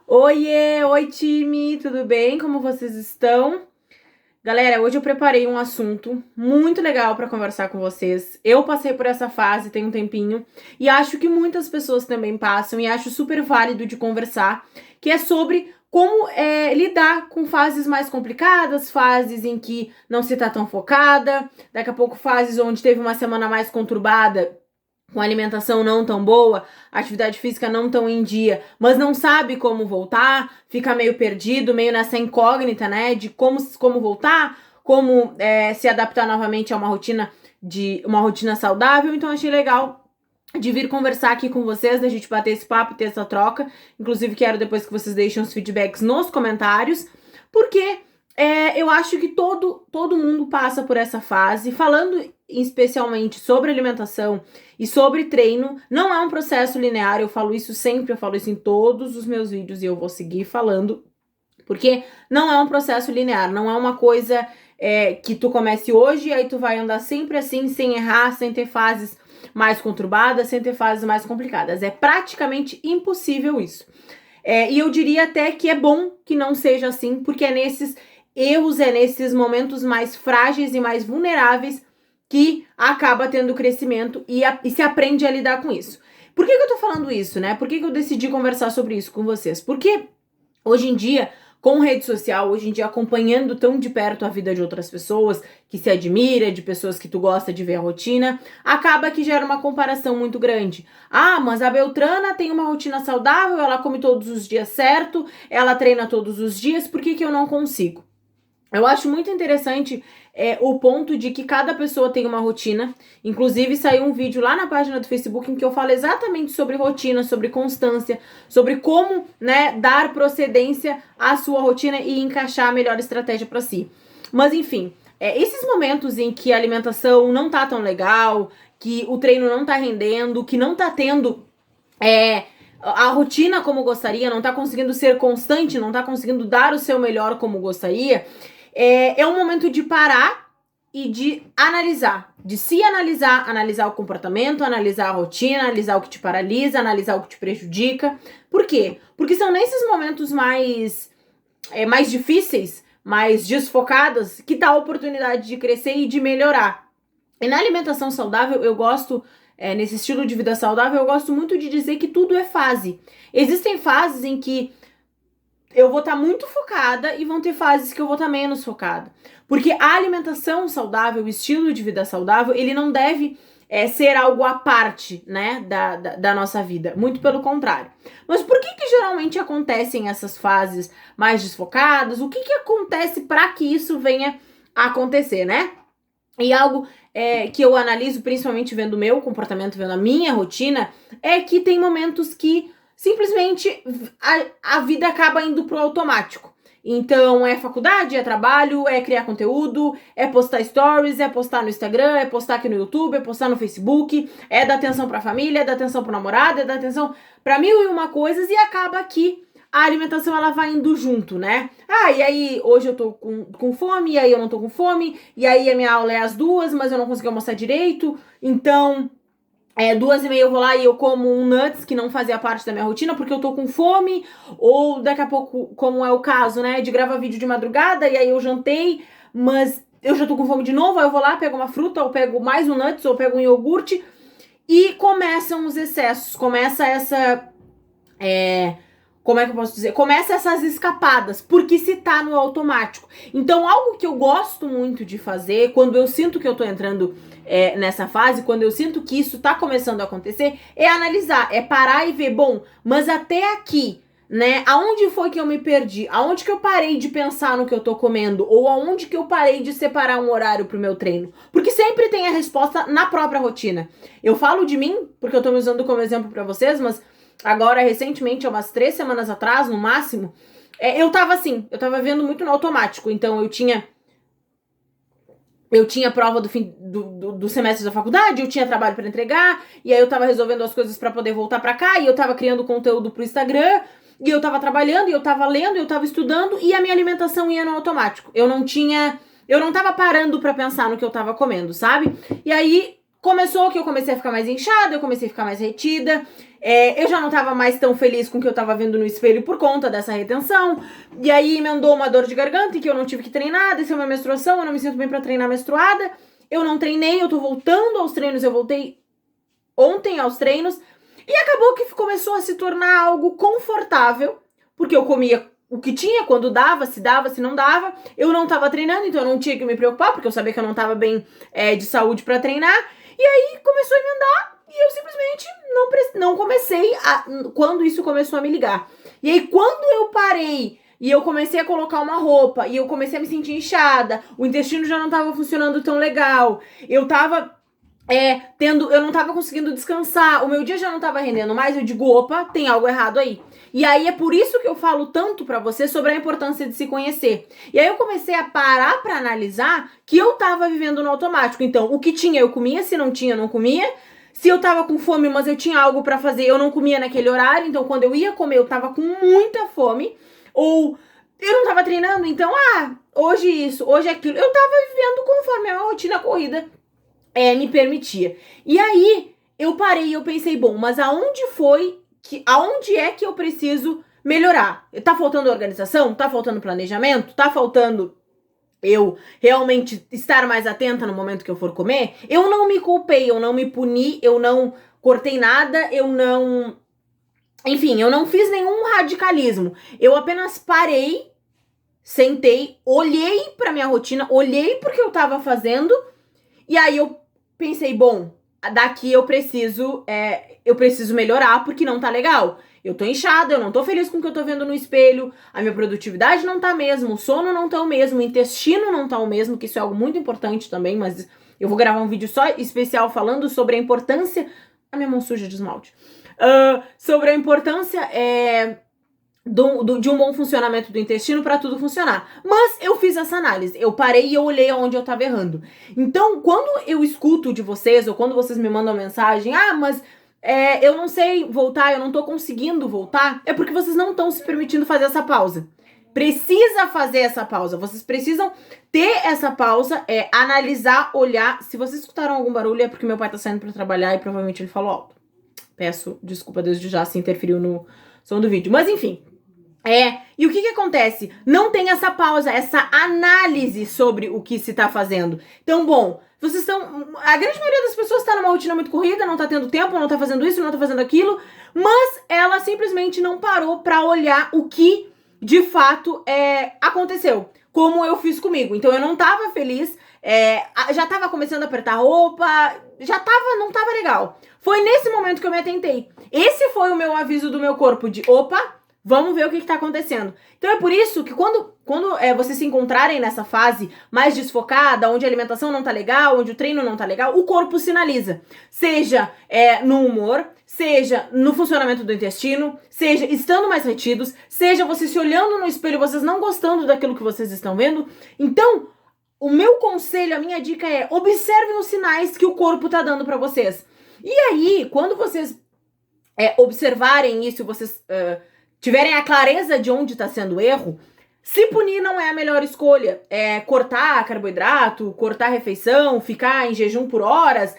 Oiê, oi time, tudo bem? Como vocês estão? Galera, hoje eu preparei um assunto muito legal para conversar com vocês. Eu passei por essa fase tem um tempinho e acho que muitas pessoas também passam e acho super válido de conversar, que é sobre como lidar com fases mais complicadas, fases em que não se tá tão focada, daqui a pouco fases onde teve uma semana mais conturbada com alimentação não tão boa, atividade física não tão em dia, mas não sabe como voltar, fica meio perdido, meio nessa incógnita, né, de como voltar, como se adaptar novamente a uma rotina saudável. Então achei legal de vir conversar aqui com vocês, da gente bater esse papo, ter essa troca. Inclusive quero depois que vocês deixem os feedbacks nos comentários, porque eu acho que todo mundo passa por essa fase. Falando especialmente sobre alimentação e sobre treino, não é um processo linear, eu falo isso sempre, eu falo isso em todos os meus vídeos e eu vou seguir falando, porque não é um processo linear, não é uma coisa que tu comece hoje e aí tu vai andar sempre assim, sem errar, sem ter fases mais conturbadas, sem ter fases mais complicadas. É praticamente impossível isso. E eu diria até que é bom que não seja assim, porque é nesses erros, é nesses momentos mais frágeis e mais vulneráveis que acaba tendo crescimento e se aprende a lidar com isso. Por que eu tô falando isso, né? Por que eu decidi conversar sobre isso com vocês? Porque hoje em dia, com rede social, hoje em dia acompanhando tão de perto a vida de outras pessoas, que se admira, de pessoas que tu gosta de ver a rotina, acaba que gera uma comparação muito grande. Ah, mas a Beltrana tem uma rotina saudável, ela come todos os dias certo, ela treina todos os dias, por que eu não consigo? Eu acho muito interessante o ponto de que cada pessoa tem uma rotina. Inclusive, saiu um vídeo lá na página do Facebook em que eu falo exatamente sobre rotina, sobre constância, sobre como, né, dar procedência à sua rotina e encaixar a melhor estratégia para si. Mas, enfim, esses momentos em que a alimentação não tá tão legal, que o treino não tá rendendo, que não tá tendo a rotina como gostaria, não tá conseguindo ser constante, não tá conseguindo dar o seu melhor como gostaria, é um momento de parar e de analisar, de se analisar, analisar o comportamento, analisar a rotina, analisar o que te paralisa, analisar o que te prejudica. Por quê? Porque são nesses momentos mais difíceis, mais desfocados, que tá a oportunidade de crescer e de melhorar. E na alimentação saudável, eu gosto, nesse estilo de vida saudável, eu gosto muito de dizer que tudo é fase. Existem fases em que eu vou estar muito focada e vão ter fases que eu vou estar menos focada. Porque a alimentação saudável, o estilo de vida saudável, ele não deve ser algo à parte, né, da nossa vida. Muito pelo contrário. Mas por que geralmente acontecem essas fases mais desfocadas? O que acontece para que isso venha a acontecer, né? E algo que eu analiso, principalmente vendo o meu comportamento, vendo a minha rotina, é que tem momentos que simplesmente a vida acaba indo pro automático. Então é faculdade, é trabalho, é criar conteúdo, é postar stories, é postar no Instagram, é postar aqui no YouTube, é postar no Facebook, é dar atenção pra família, é dar atenção pro namorado, é dar atenção pra mil e uma coisas e acaba que a alimentação ela vai indo junto, né? Ah, e aí hoje eu tô com fome, e aí eu não tô com fome, e aí a minha aula é às 2, mas eu não consegui almoçar direito, então 2h30 eu vou lá e eu como um nuts que não fazia parte da minha rotina porque eu tô com fome, ou daqui a pouco, como é o caso, né, de gravar vídeo de madrugada, e aí eu jantei, mas eu já tô com fome de novo, aí eu vou lá, pego uma fruta, ou pego mais um nuts, ou pego um iogurte, e começam os excessos, começa essa... como é que eu posso dizer? Começa essas escapadas, porque se tá no automático. Então, algo que eu gosto muito de fazer, quando eu sinto que eu tô entrando nessa fase, quando eu sinto que isso tá começando a acontecer, é analisar, é parar e ver, bom, mas até aqui, né, aonde foi que eu me perdi? Aonde que eu parei de pensar no que eu tô comendo? Ou aonde que eu parei de separar um horário pro meu treino? Porque sempre tem a resposta na própria rotina. Eu falo de mim, porque eu tô me usando como exemplo pra vocês, mas agora, recentemente, há umas 3 semanas atrás, no máximo, eu tava assim, eu tava vendo muito no automático. Então, eu tinha prova do fim do semestre da faculdade, eu tinha trabalho pra entregar, e aí eu tava resolvendo as coisas pra poder voltar pra cá, e eu tava criando conteúdo pro Instagram, e eu tava trabalhando, e eu tava lendo, e eu tava estudando, e a minha alimentação ia no automático. Eu não tava parando pra pensar no que eu tava comendo, sabe? E aí começou que eu comecei a ficar mais inchada, eu comecei a ficar mais retida, eu já não tava mais tão feliz com o que eu tava vendo no espelho por conta dessa retenção, e aí emendou uma dor de garganta que eu não tive que treinar, desceu uma menstruação, eu não me sinto bem pra treinar menstruada, eu não treinei, eu tô voltando aos treinos, eu voltei ontem aos treinos, e acabou que começou a se tornar algo confortável, porque eu comia o que tinha, quando dava, se não dava, eu não tava treinando, então eu não tinha que me preocupar, porque eu sabia que eu não tava bem de saúde pra treinar, e aí começou a emendar, e eu simplesmente não comecei quando isso começou a me ligar. E aí quando eu parei, e eu comecei a colocar uma roupa, e eu comecei a me sentir inchada, o intestino já não tava funcionando tão legal, eu tava eu não tava conseguindo descansar, o meu dia já não tava rendendo mais, eu digo, opa, tem algo errado aí. E aí é por isso que eu falo tanto pra você sobre a importância de se conhecer. E aí eu comecei a parar pra analisar que eu tava vivendo no automático. Então, o que tinha eu comia, se não tinha eu não comia. Se eu tava com fome, mas eu tinha algo pra fazer, eu não comia naquele horário. Então, quando eu ia comer, eu tava com muita fome. Ou eu não tava treinando, então, hoje isso, hoje aquilo. Eu tava vivendo conforme a minha rotina corrida me permitia. E aí, eu parei e eu pensei, bom, mas aonde é que eu preciso melhorar? Tá faltando organização? Tá faltando planejamento? Tá faltando eu realmente estar mais atenta no momento que eu for comer? Eu não me culpei, eu não me puni, eu não cortei nada, enfim, eu não fiz nenhum radicalismo. Eu apenas parei, sentei, olhei pra minha rotina, olhei pro que eu tava fazendo, e aí eu pensei, bom, daqui eu preciso melhorar porque não tá legal. Eu tô inchada, eu não tô feliz com o que eu tô vendo no espelho, a minha produtividade não tá mesmo, o sono não tá o mesmo, o intestino não tá o mesmo, que isso é algo muito importante também, mas eu vou gravar um vídeo só especial falando sobre a importância... A minha mão suja de esmalte. Sobre a importância de um bom funcionamento do intestino para tudo funcionar. Mas eu fiz essa análise, eu parei e eu olhei aonde eu tava errando. Então, quando eu escuto de vocês, ou quando vocês me mandam mensagem, mas eu não sei voltar, eu não tô conseguindo voltar, é porque vocês não estão se permitindo fazer essa pausa. Precisa fazer essa pausa, vocês precisam ter essa pausa, analisar, olhar. Se vocês escutaram algum barulho, é porque meu pai tá saindo pra trabalhar e provavelmente ele falou alto. Peço desculpa desde já se interferiu no som do vídeo, mas enfim. E o que acontece? Não tem essa pausa, essa análise sobre o que se tá fazendo. Então, bom, a grande maioria das pessoas tá numa rotina muito corrida, não tá tendo tempo, não tá fazendo isso, não tá fazendo aquilo, mas ela simplesmente não parou pra olhar o que de fato aconteceu, como eu fiz comigo. Então eu não tava feliz, já tava começando a apertar roupa, não tava legal. Foi nesse momento que eu me atentei. Esse foi o meu aviso do meu corpo de, opa, vamos ver o que tá acontecendo. Então é por isso que quando vocês se encontrarem nessa fase mais desfocada, onde a alimentação não tá legal, onde o treino não tá legal, o corpo sinaliza. Seja no humor, seja no funcionamento do intestino, seja estando mais retidos, seja vocês se olhando no espelho, vocês não gostando daquilo que vocês estão vendo. Então, o meu conselho, a minha dica é, observem os sinais que o corpo tá dando pra vocês. E aí, quando vocês observarem isso, vocês tiverem a clareza de onde está sendo o erro, se punir não é a melhor escolha. Cortar carboidrato, cortar refeição, ficar em jejum por horas,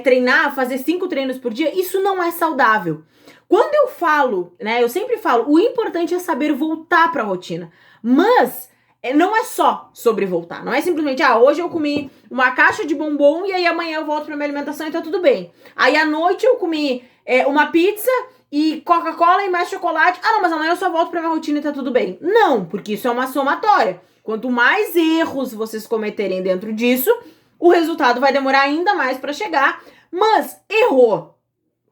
treinar, fazer 5 treinos por dia, isso não é saudável. Quando eu falo, eu sempre falo, o importante é saber voltar para a rotina. Mas não é só sobre voltar. Não é simplesmente, hoje eu comi uma caixa de bombom e aí amanhã eu volto para minha alimentação e tá tudo bem. Aí à noite eu comi uma pizza e Coca-Cola e mais chocolate. Não, mas amanhã eu só volto pra minha rotina e tá tudo bem. Não, porque isso é uma somatória. Quanto mais erros vocês cometerem dentro disso, o resultado vai demorar ainda mais pra chegar. Mas errou.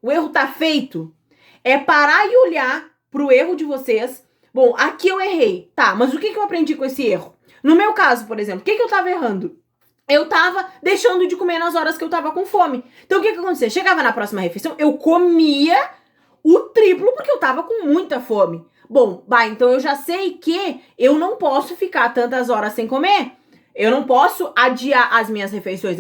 O erro tá feito. É parar e olhar pro erro de vocês. Bom, aqui eu errei. Tá, mas o que eu aprendi com esse erro? No meu caso, por exemplo, o que eu tava errando? Eu tava deixando de comer nas horas que eu tava com fome. Então o que acontecia? Chegava na próxima refeição, eu comia o triplo porque eu tava com muita fome. Bom, então eu já sei que eu não posso ficar tantas horas sem comer. Eu não posso adiar as minhas refeições.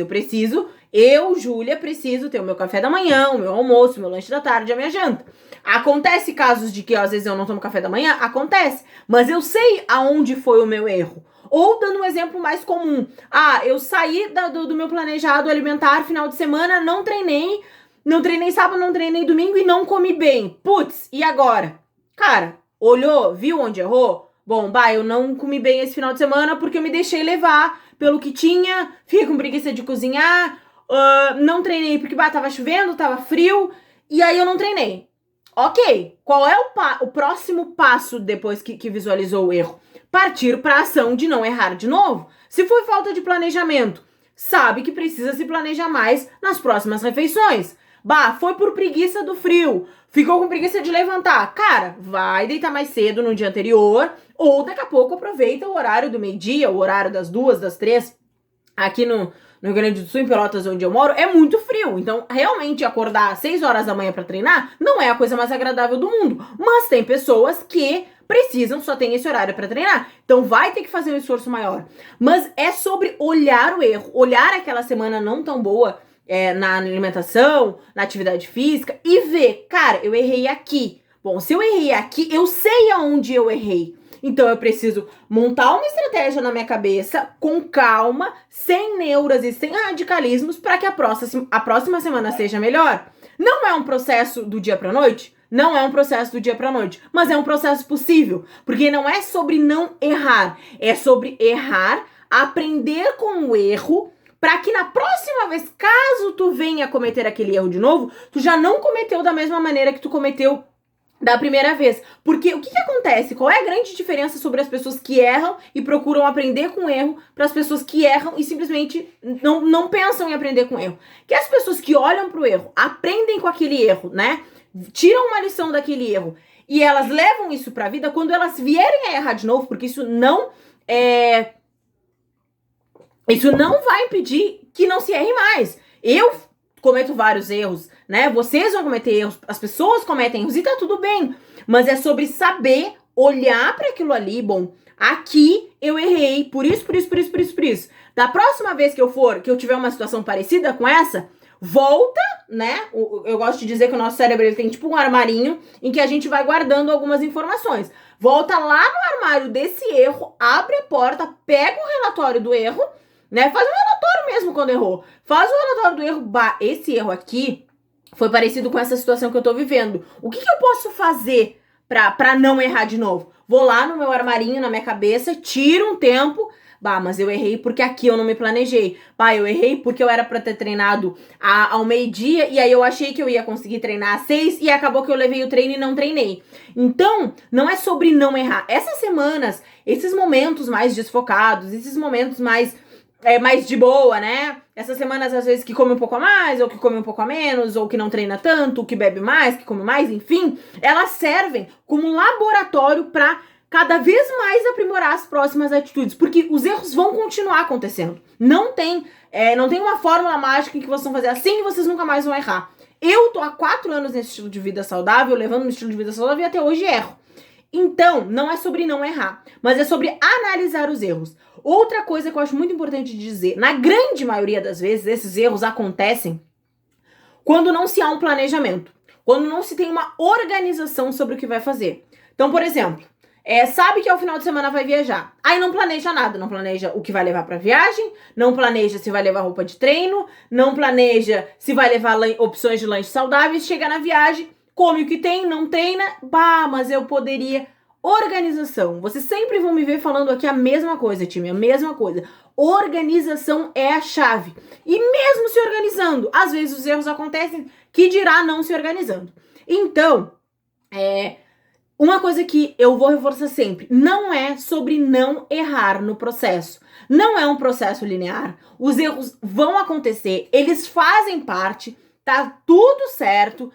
Júlia, preciso ter o meu café da manhã, o meu almoço, o meu lanche da tarde, a minha janta. Acontece casos de que às vezes eu não tomo café da manhã? Acontece. Mas eu sei aonde foi o meu erro. Ou dando um exemplo mais comum. Eu saí do meu planejado alimentar final de semana, não treinei sábado, não treinei domingo e não comi bem. Putz, e agora? Cara, olhou, viu onde errou? Bom, eu não comi bem esse final de semana porque eu me deixei levar pelo que tinha, fiquei com preguiça de cozinhar, não treinei porque tava chovendo, tava frio, e aí eu não treinei. Ok, qual é o próximo passo depois que visualizou o erro? Partir para a ação de não errar de novo. Se foi falta de planejamento, sabe que precisa se planejar mais nas próximas refeições. Foi por preguiça do frio, ficou com preguiça de levantar. Cara, vai deitar mais cedo no dia anterior, ou daqui a pouco aproveita o horário do meio-dia, o horário das 2, das 3. Aqui no Rio Grande do Sul, em Pelotas, onde eu moro, é muito frio. Então, realmente, acordar às 6 horas da manhã pra treinar não é a coisa mais agradável do mundo. Mas tem pessoas que precisam, só tem esse horário pra treinar. Então, vai ter que fazer um esforço maior. Mas é sobre olhar o erro, olhar aquela semana não tão boa na alimentação, na atividade física e ver, cara, eu errei aqui. Bom, se eu errei aqui, eu sei aonde eu errei. Então eu preciso montar uma estratégia na minha cabeça, com calma, sem neuras e sem radicalismos, para que a próxima semana seja melhor. Não é um processo do dia pra noite? Não é um processo do dia pra noite, mas é um processo possível, porque não é sobre não errar, é sobre errar, aprender com o erro, para que na próxima vez, caso tu venha cometer aquele erro de novo, tu já não cometeu da mesma maneira que tu cometeu da primeira vez. Porque o que acontece? Qual é a grande diferença sobre as pessoas que erram e procuram aprender com erro para as pessoas que erram e simplesmente não pensam em aprender com erro? Que as pessoas que olham pro erro, aprendem com aquele erro, né? Tiram uma lição daquele erro e elas levam isso pra vida, quando elas vierem a errar de novo, porque isso não vai impedir que não se erre mais. Eu cometo vários erros, né? Vocês vão cometer erros, as pessoas cometem erros e tá tudo bem. Mas é sobre saber olhar para aquilo ali, bom, aqui eu errei, por isso. Da próxima vez que eu tiver uma situação parecida com essa, volta, né? Eu gosto de dizer que o nosso cérebro ele tem tipo um armarinho em que a gente vai guardando algumas informações. Volta lá no armário desse erro, abre a porta, pega o relatório do erro, né? Faz um relatório mesmo quando errou. Faz um relatório do erro. Esse erro aqui foi parecido com essa situação que eu tô vivendo. O que eu posso fazer pra não errar de novo? Vou lá no meu armarinho, na minha cabeça, tiro um tempo. Mas eu errei porque aqui eu não me planejei. Eu errei porque eu era pra ter treinado ao meio-dia e aí eu achei que eu ia conseguir treinar às 6 e acabou que eu levei o treino e não treinei. Então, não é sobre não errar. Essas semanas, esses momentos mais desfocados, esses momentos mais de boa, né? Essas semanas, às vezes, que come um pouco a mais, ou que come um pouco a menos, ou que não treina tanto, que bebe mais, que come mais, enfim, elas servem como um laboratório pra cada vez mais aprimorar as próximas atitudes, porque os erros vão continuar acontecendo. Não tem uma fórmula mágica em que vocês vão fazer assim e vocês nunca mais vão errar. Eu tô há 4 anos nesse estilo de vida saudável, levando um estilo de vida saudável e até hoje erro. Então, não é sobre não errar, mas é sobre analisar os erros. Outra coisa que eu acho muito importante de dizer, na grande maioria das vezes, esses erros acontecem quando não se há um planejamento, quando não se tem uma organização sobre o que vai fazer. Então, por exemplo, sabe que ao final de semana vai viajar, aí não planeja nada, não planeja o que vai levar pra viagem, não planeja se vai levar roupa de treino, não planeja se vai levar opções de lanche saudáveis, chega na viagem, come o que tem, não treina, mas eu poderia... Organização. Vocês sempre vão me ver falando aqui a mesma coisa, time, a mesma coisa. Organização é a chave. E mesmo se organizando, às vezes os erros acontecem, que dirá não se organizando. Então, uma coisa que eu vou reforçar sempre, não é sobre não errar no processo. Não é um processo linear. Os erros vão acontecer, eles fazem parte, tá tudo certo,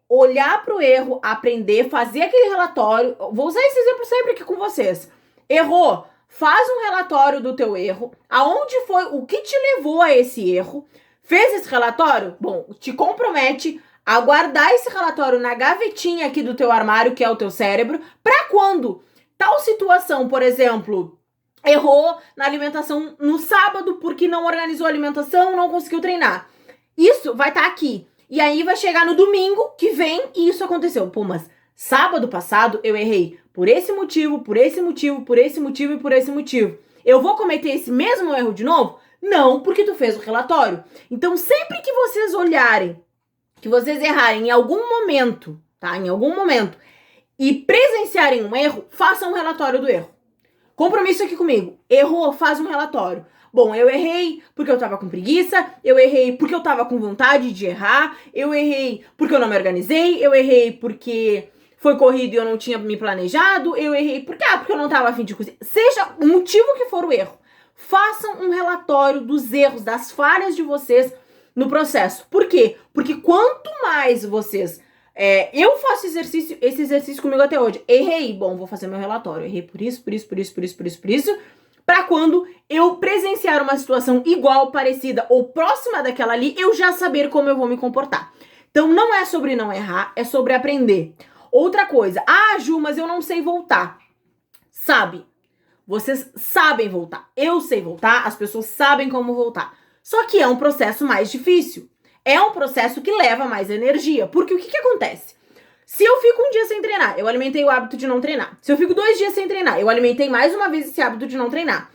olhar pro erro, aprender, fazer aquele relatório. Vou usar esse exemplo sempre aqui com vocês. Errou, faz um relatório do teu erro, aonde foi, o que te levou a esse erro. Fez esse relatório? Bom, te compromete a guardar esse relatório na gavetinha aqui do teu armário, que é o teu cérebro, pra quando tal situação, por exemplo, errou na alimentação no sábado porque não organizou a alimentação, não conseguiu treinar. Isso vai estar aqui. E aí vai chegar no domingo que vem e isso aconteceu. Mas sábado passado eu errei por esse motivo, por esse motivo, por esse motivo e por esse motivo. Eu vou cometer esse mesmo erro de novo? Não, porque tu fez o relatório. Então, sempre que vocês olharem, que vocês errarem em algum momento, tá? Em algum momento, e presenciarem um erro, façam um relatório do erro. Compromisso aqui comigo. Errou, faz um relatório. Bom, eu errei porque eu tava com preguiça, eu errei porque eu tava com vontade de errar, eu errei porque eu não me organizei, eu errei porque foi corrido e eu não tinha me planejado, eu errei porque eu não tava a fim de cozinhar. Seja o motivo que for o erro, façam um relatório dos erros, das falhas de vocês no processo. Por quê? Porque quanto mais vocês... eu faço esse exercício comigo até hoje. Errei, bom, vou fazer meu relatório. Errei por isso, para quando eu presenciar uma situação igual, parecida ou próxima daquela ali, eu já saber como eu vou me comportar. Então, não é sobre não errar, é sobre aprender. Outra coisa, Ju, mas eu não sei voltar. Sabe? Vocês sabem voltar. Eu sei voltar, as pessoas sabem como voltar. Só que é um processo mais difícil. É um processo que leva mais energia. Porque o que acontece? Se eu fico um dia sem treinar, eu alimentei o hábito de não treinar. Se eu fico 2 dias sem treinar, eu alimentei mais uma vez esse hábito de não treinar.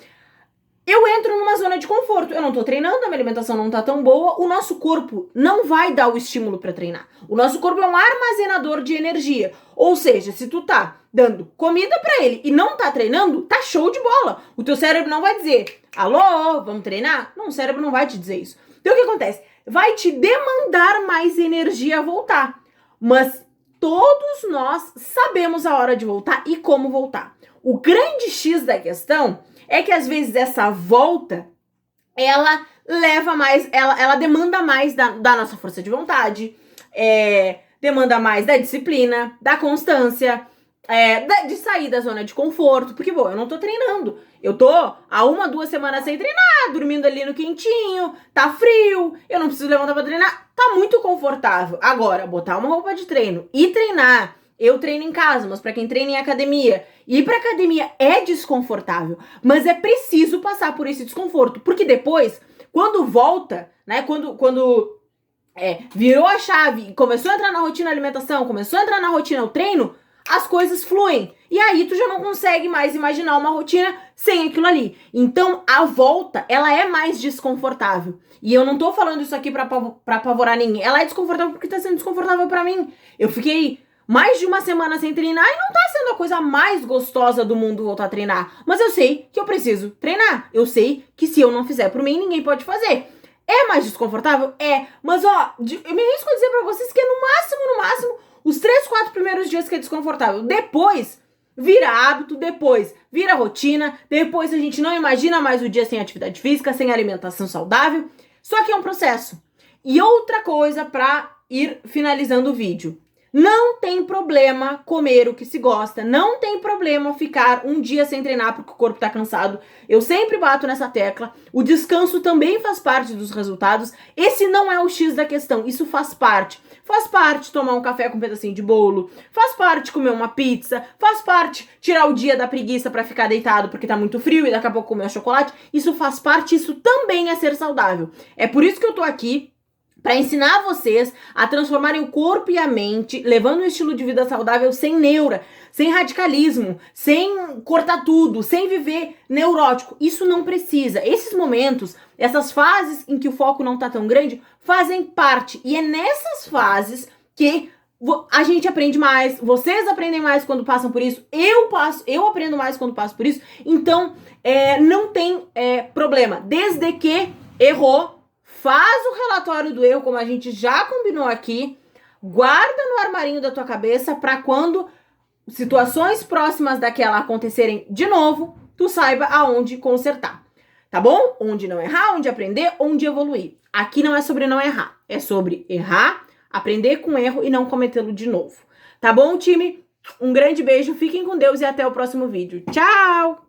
Eu entro numa zona de conforto. Eu não tô treinando, a minha alimentação não tá tão boa. O nosso corpo não vai dar o estímulo pra treinar. O nosso corpo é um armazenador de energia. Ou seja, se tu tá dando comida pra ele e não tá treinando, tá show de bola. O teu cérebro não vai dizer, alô, vamos treinar? Não, o cérebro não vai te dizer isso. Então o que acontece? Vai te demandar mais energia a voltar. Mas todos nós sabemos a hora de voltar e como voltar. O grande X da questão é que às vezes essa volta, ela leva mais, ela demanda mais da nossa força de vontade, demanda mais da disciplina, da constância, de sair da zona de conforto, porque, bom, eu não tô treinando. Eu tô há 1, 2 semanas sem treinar, dormindo ali no quentinho, tá frio, eu não preciso levantar pra treinar, tá muito confortável. Agora, botar uma roupa de treino e treinar, eu treino em casa, mas pra quem treina em academia, ir pra academia é desconfortável, mas é preciso passar por esse desconforto, porque depois, quando volta, né, quando virou a chave, começou a entrar na rotina alimentação, começou a entrar na rotina o treino, as coisas fluem. E aí tu já não consegue mais imaginar uma rotina sem aquilo ali. Então a volta, ela é mais desconfortável. E eu não tô falando isso aqui pra apavorar ninguém. Ela é desconfortável porque tá sendo desconfortável pra mim. Eu fiquei mais de 1 semana sem treinar e não tá sendo a coisa mais gostosa do mundo voltar a treinar. Mas eu sei que eu preciso treinar. Eu sei que se eu não fizer por mim, ninguém pode fazer. É mais desconfortável? É. Mas eu me arrisco a dizer pra vocês que é no máximo, os 3, 4 primeiros dias que é desconfortável. Depois, vira hábito, depois vira rotina, depois a gente não imagina mais o dia sem atividade física, sem alimentação saudável. Só que é um processo. E outra coisa pra ir finalizando o vídeo. Não tem problema comer o que se gosta, não tem problema ficar um dia sem treinar porque o corpo tá cansado. Eu sempre bato nessa tecla. O descanso também faz parte dos resultados. Esse não é o X da questão, isso faz parte. Faz parte tomar um café com um pedacinho de bolo, faz parte comer uma pizza, faz parte tirar o dia da preguiça pra ficar deitado porque tá muito frio e daqui a pouco comer um chocolate. Isso faz parte, isso também é ser saudável. É por isso que eu tô aqui, para ensinar vocês a transformarem o corpo e a mente, levando um estilo de vida saudável sem neura, sem radicalismo, sem cortar tudo, sem viver neurótico. Isso não precisa. Esses momentos, essas fases em que o foco não tá tão grande, fazem parte. E é nessas fases que a gente aprende mais, vocês aprendem mais quando passam por isso, eu aprendo mais quando passo por isso. Então, não tem problema. Desde que errou, faz o relatório do erro, como a gente já combinou aqui, guarda no armarinho da tua cabeça para quando situações próximas daquela acontecerem de novo, tu saiba aonde consertar, tá bom? Onde não errar, onde aprender, onde evoluir. Aqui não é sobre não errar, é sobre errar, aprender com erro e não cometê-lo de novo. Tá bom, time? Um grande beijo, fiquem com Deus e até o próximo vídeo. Tchau!